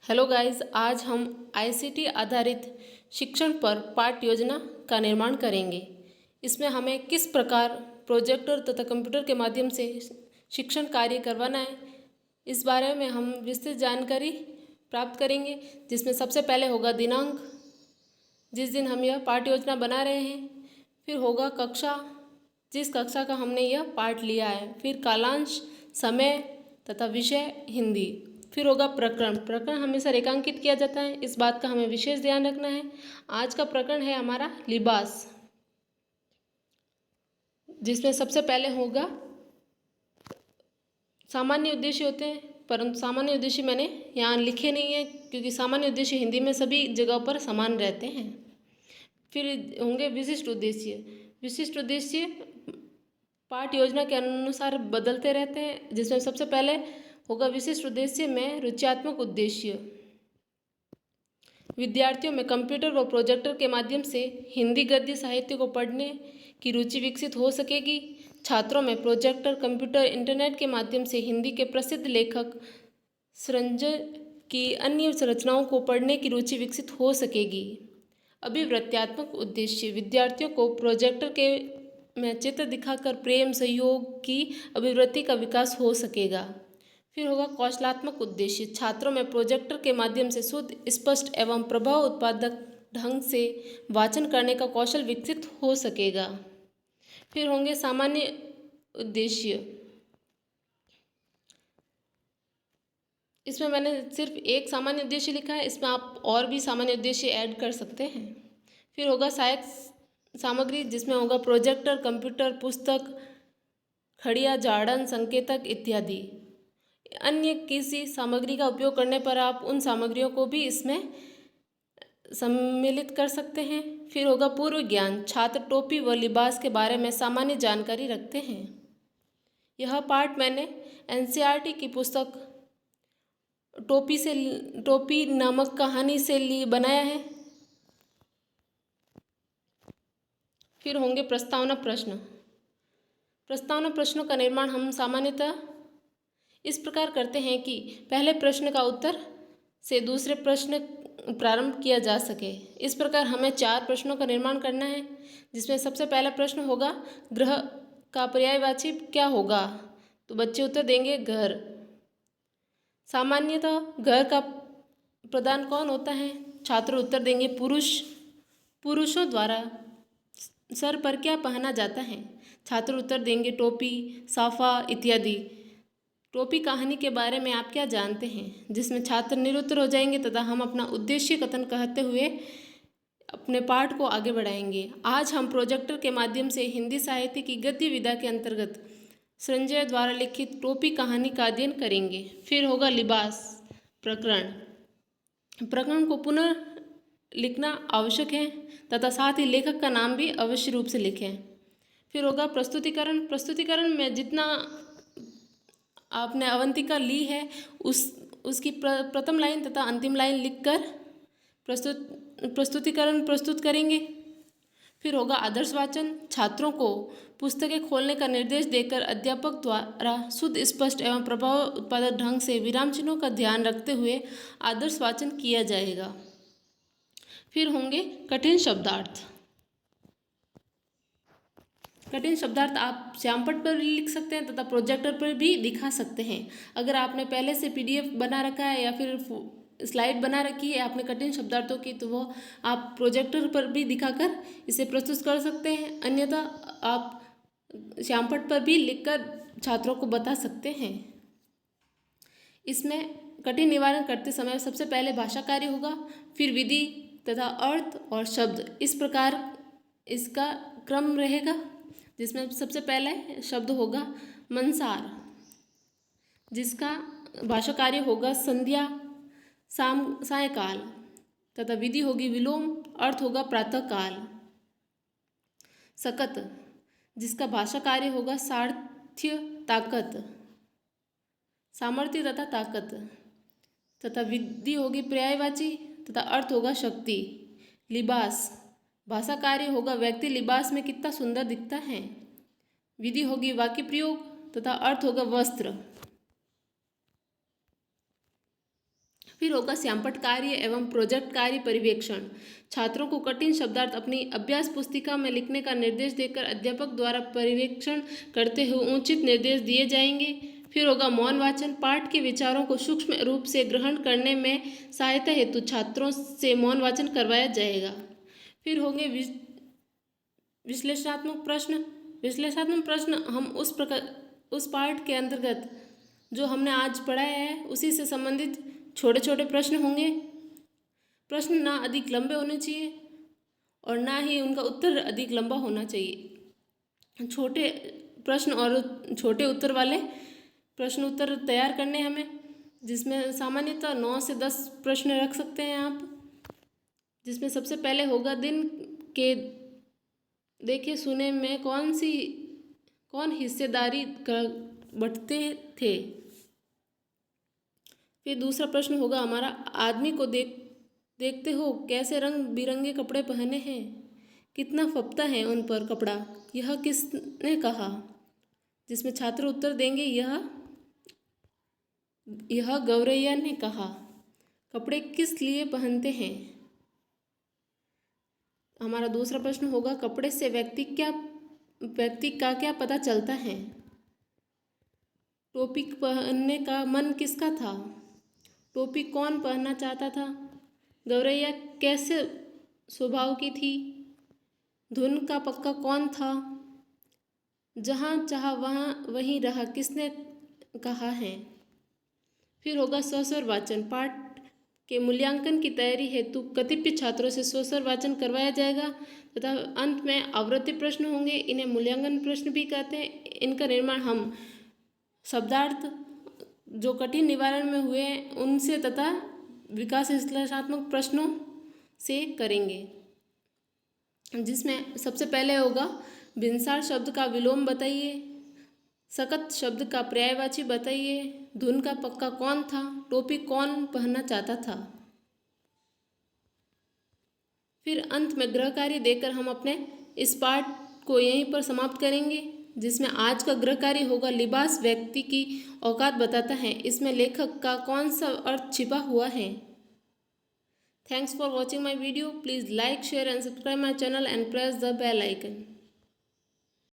Hello guys, आज हम ICT आधारित शिक्षण पर पाठ योजना का निर्माण करेंगे। इसमें हमें किस प्रकार प्रोजेक्टर तथा कंप्यूटर के माध्यम से शिक्षण कार्य करवाना है, इस बारे में हम विस्तृत जानकारी प्राप्त करेंगे। जिसमें सबसे पहले होगा दिनांक, जिस दिन हम यह पाठ योजना बना रहे हैं। फिर होगा कक्षा, जिस कक्षा का हमने यह पाठ लिया है। फिर कालांश, समय तथा विषय हिंदी। फिर होगा प्रकरण। प्रकरण हमेशा रेखांकित किया जाता है, इस बात का हमें विशेष ध्यान रखना है। आज का प्रकरण है हमारा लिबास, जिसमें सबसे पहले होगा सामान्य उद्देश्य होते हैं, परंतु सामान्य उद्देश्य मैंने यहाँ लिखे नहीं है क्योंकि सामान्य उद्देश्य हिंदी में सभी जगह पर समान रहते हैं। फिर होंगे विशिष्ट उद्देश्य। विशिष्ट उद्देश्य पाठ योजना के अनुसार बदलते रहते हैं, जिसमें सबसे पहले होगा विशिष्ट उद्देश्य में रुचियात्मक उद्देश्य। विद्यार्थियों में कंप्यूटर व प्रोजेक्टर के माध्यम से हिंदी गद्य साहित्य को पढ़ने की रुचि विकसित हो सकेगी। छात्रों में प्रोजेक्टर, कंप्यूटर, इंटरनेट के माध्यम से हिंदी के प्रसिद्ध लेखक सृंजय की अन्य रचनाओं को पढ़ने की रुचि विकसित हो सकेगी। अभिवृत्त्यात्मक उद्देश्य। विद्यार्थियों को प्रोजेक्टर के में चित्र दिखाकर प्रेम, सहयोग की अभिवृत्ति का विकास हो सकेगा। फिर होगा कौशलात्मक उद्देश्य। छात्रों में प्रोजेक्टर के माध्यम से शुद्ध, स्पष्ट एवं प्रभाव उत्पादक ढंग से वाचन करने का कौशल विकसित हो सकेगा। फिर होंगे सामान्य उद्देश्य। इसमें मैंने सिर्फ एक सामान्य उद्देश्य लिखा है, इसमें आप और भी सामान्य उद्देश्य ऐड कर सकते हैं। फिर होगा सहायक सामग्री, जिसमें होगा प्रोजेक्टर, कंप्यूटर, पुस्तक, खड़िया, जाड़न, संकेतक इत्यादि। अन्य किसी सामग्री का उपयोग करने पर आप उन सामग्रियों को भी इसमें सम्मिलित कर सकते हैं। फिर होगा पूर्व ज्ञान। छात्र टोपी व लिबास के बारे में सामान्य जानकारी रखते हैं। यह पाठ मैंने एनसीईआरटी की पुस्तक टोपी नामक कहानी से बनाया है। फिर होंगे प्रस्तावना प्रश्न। प्रस्तावना प्रश्नों का निर्माण हम सामान्यतः इस प्रकार करते हैं कि पहले प्रश्न का उत्तर से दूसरे प्रश्न प्रारंभ किया जा सके। इस प्रकार हमें 4 प्रश्नों का निर्माण करना है, जिसमें सबसे पहला प्रश्न होगा गृह का पर्यायवाची क्या होगा, तो बच्चे उत्तर देंगे घर। सामान्यतः घर का प्रधान कौन होता है, छात्र उत्तर देंगे पुरुष। पुरुषों द्वारा सर पर क्या पहना जाता है, छात्र उत्तर देंगे टोपी, साफा इत्यादि। टोपी कहानी के बारे में आप क्या जानते हैं, जिसमें छात्र निरुत्तर हो जाएंगे तथा हम अपना उद्देश्य कथन कहते हुए अपने पाठ को आगे बढ़ाएंगे। आज हम प्रोजेक्टर के माध्यम से हिंदी साहित्य की गद्य विधा के अंतर्गत सृंजय द्वारा लिखित टोपी कहानी का अध्ययन करेंगे। फिर होगा लिबास प्रकरण। प्रकरण को पुनः लिखना आवश्यक है तथा साथ ही लेखक का नाम भी अवश्य रूप से लिखें। फिर होगा प्रस्तुतिकरण। प्रस्तुतिकरण में जितना आपने अवंतिका ली है उसकी प्रथम लाइन तथा अंतिम लाइन लिखकर प्रस्तुतिकरण प्रस्तुत करेंगे। फिर होगा आदर्श वाचन। छात्रों को पुस्तकें खोलने का निर्देश देकर अध्यापक द्वारा शुद्ध, स्पष्ट एवं प्रभाव उत्पादक ढंग से विराम चिन्हों का ध्यान रखते हुए आदर्श वाचन किया जाएगा। फिर होंगे कठिन शब्दार्थ। कठिन शब्दार्थ आप श्यामपट्ट पर भी लिख सकते हैं तथा प्रोजेक्टर पर भी दिखा सकते हैं। अगर आपने पहले से पीडीएफ बना रखा है या फिर स्लाइड बना रखी है आपने कठिन शब्दार्थों की, तो वो आप प्रोजेक्टर पर भी दिखाकर इसे प्रस्तुत कर सकते हैं। अन्यथा आप श्यामपट्ट पर भी लिखकर छात्रों को बता सकते हैं। इसमें कठिन निवारण करते समय सबसे पहले भाषा कार्य होगा, फिर विधि तथा अर्थ और शब्द, इस प्रकार इसका क्रम रहेगा। जिसमें सबसे पहले शब्द होगा मनसार, जिसका भाषा कार्य होगा संध्या, सायकाल तथा विधि होगी विलोम, अर्थ होगा प्रातःकाल। सकत, जिसका भाषा कार्य होगा सामर्थ्य, ताकत, सामर्थ्य तथा ताकत तथा विधि होगी पर्यायवाची तथा अर्थ होगा शक्ति। लिबास, भाषा कार्य होगा व्यक्ति लिबास में कितना सुंदर दिखता है। विधि होगी वाक्य प्रयोग तथा अर्थ होगा वस्त्र। फिर होगा श्यामपट्ट कार्य एवं प्रोजेक्ट कार्य पर्यवेक्षण। छात्रों को कठिन शब्दार्थ अपनी अभ्यास पुस्तिका में लिखने का निर्देश देकर अध्यापक द्वारा पर्यवेक्षण करते हुए उचित निर्देश दिए जाएंगे। फिर होगा मौन वाचन। पाठ के विचारों को सूक्ष्म रूप से ग्रहण करने में सहायता हेतु छात्रों से मौन वाचन करवाया जाएगा। फिर होंगे विश्लेषणात्मक प्रश्न। विश्लेषणात्मक प्रश्न हम उस पाठ के अंतर्गत जो हमने आज पढ़ाया है उसी से संबंधित छोटे छोटे प्रश्न होंगे। प्रश्न ना अधिक लंबे होने चाहिए और ना ही उनका उत्तर अधिक लंबा होना चाहिए। छोटे प्रश्न और छोटे उत्तर वाले प्रश्न उत्तर तैयार करने हमें, जिसमें सामान्यतः 9 से 10 प्रश्न रख सकते हैं आप। जिसमें सबसे पहले होगा दिन के देखे सुने में कौन हिस्सेदारी बंटते थे। फिर दूसरा प्रश्न होगा हमारा आदमी को देखते हो कैसे रंग बिरंगे कपड़े पहने हैं, कितना फपता है उन पर कपड़ा, यह किसने कहा। जिसमें छात्र उत्तर देंगे यह गौरैया ने कहा। कपड़े किस लिए पहनते हैं। हमारा दूसरा प्रश्न होगा कपड़े से व्यक्ति का क्या पता चलता है। टोपी पहनने का मन किसका था। टोपी कौन पहनना चाहता था। गौरैया कैसे स्वभाव की थी। धुन का पक्का कौन था। जहाँ चाहा वहाँ वहीं रहा किसने कहा है। फिर होगा स्वस्वर वाचन। पाठ के मूल्यांकन की तैयारी हेतु कतिपय छात्रों से स्वस्वर वाचन करवाया जाएगा तथा अंत में आवृत्ति प्रश्न होंगे। इन्हें मूल्यांकन प्रश्न भी कहते हैं। इनका निर्माण हम शब्दार्थ जो कठिन निवारण में हुए हैं उनसे तथा विकास विश्लेषणात्मक प्रश्नों से करेंगे। जिसमें सबसे पहले होगा बिनसार शब्द का विलोम बताइए, सकत शब्द का पर्यायवाची बताइए, धुन का पक्का कौन था, टोपी कौन पहनना चाहता था। फिर अंत में गृह कार्य देकर हम अपने इस पाठ को यहीं पर समाप्त करेंगे। जिसमें आज का गृह कार्य होगा लिबास व्यक्ति की औकात बताता है, इसमें लेखक का कौन सा अर्थ छिपा हुआ है। Thanks for watching my video. Please like, share and subscribe my channel and press the bell icon.